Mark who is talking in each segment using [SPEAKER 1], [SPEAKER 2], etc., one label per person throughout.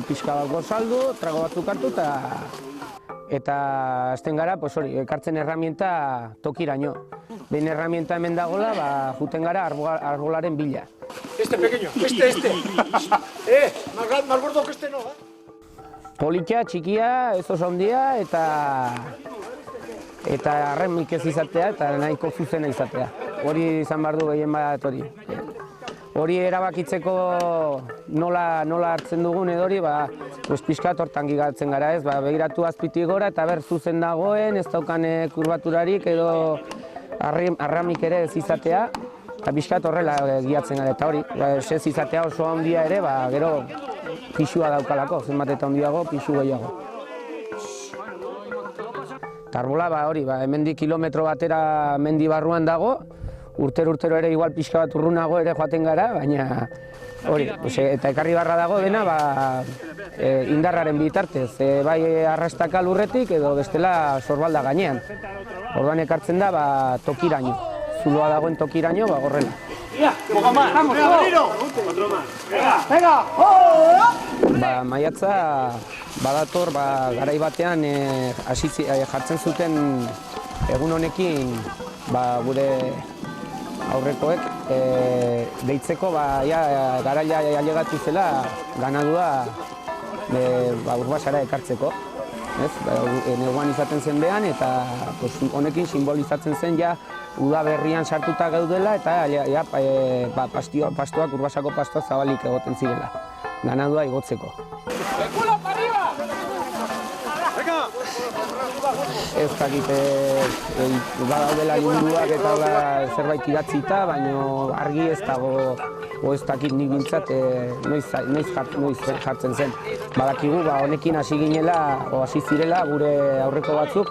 [SPEAKER 1] Pixka bat gozaldu, trago batzuk hartu eta azten gara, ekartzen erramienta tokiraino. Behin erramienta hemen dagoela, juten gara arbolaren bila.
[SPEAKER 2] Este pequeño, este. Más gordo que este no,
[SPEAKER 1] Politia, txikia, ez oso handia eta arremik ez izatea eta nahiko zuzena izatea. Hori izan behar du gehien bat hori. Hori erabakitzeko nola hartzen dugun edori, pixkat hortan gigatzen gara ez, begiratu azpitik gora eta ber zuzen dagoen, ez daukan kurbaturarik edo arramik ere ez izatea, eta pixkat horrela giatzen gara eta hori, ez izatea oso handia ere, gero pixua daukalako, zenbat eta handiago, pixu gehiago. Eta arbola hori, hemendik kilometro batera mendi barruan dago, urtero ere igual pixka bat urrunago ere joaten gara, baina hori, eta ekarri barra dago dena indarraren bitartez, bai arrastaka lurretik edo bestela sorbalda gainean. Orduan ekartzen da tokiraino, zuloa dagoen tokiraino, gorrela. Maiatza badator garai batean jartzen zuten egun honekin gure aurrekoek deitzeko garaia ailegatu zela ganadua Urbasara ekartzeko. Neguan izaten zen behan eta honekin simbolizatzen zen uda berrian sartuta gaudela eta pastoak, Urbasako pastoak zabalik egoten zirela, ganadua igotzeko. Ez dakit badaudela liburuak eta zerbait idatzita, baina argi ez dago, ez dakit nik bintzat noiz jartzen zen. Badakigu honekin hasi ginela, hasi zirela gure aurreko batzuk,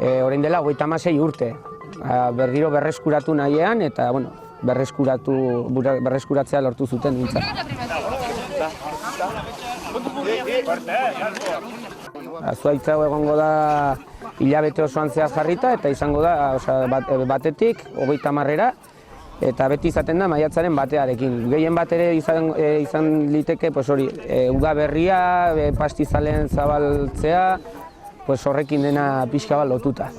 [SPEAKER 1] orain dela 36 urte. Berriro berreskuratu nahian eta berreskuratzea lortu zuten bintzat. Zuhaitza egongo da hilabete osoan zehaz jarrita eta izango da batetik 30-era eta beti izaten da maiatzaren batearekin. Gehien bat ere izan liteke uda berria, pastizalen zabaltzea, horrekin dena pixka bat lotuta.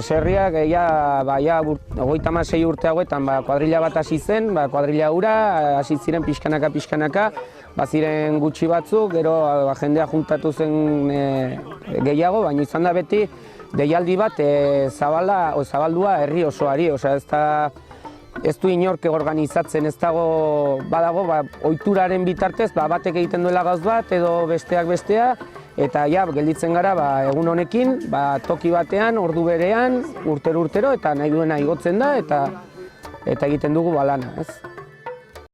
[SPEAKER 1] Herriak 36 urte hauetan kuadrilla bat hasi zen, kuadrilla hura, hasi ziren pixkanaka, baziren gutxi batzuk, gero jendea juntatu zen gehiago, baina izan da beti deialdi bat zabaldua herri osoari, ez du inork organizatzen, ez dago, badago, ohituraren bitartez, batek egiten duela gauz bat edo besteak bestea, eta gelditzen gara egun honekin, toki batean, ordu berean, urtero, eta nahi duena igotzen da, eta egiten dugu lana, ez?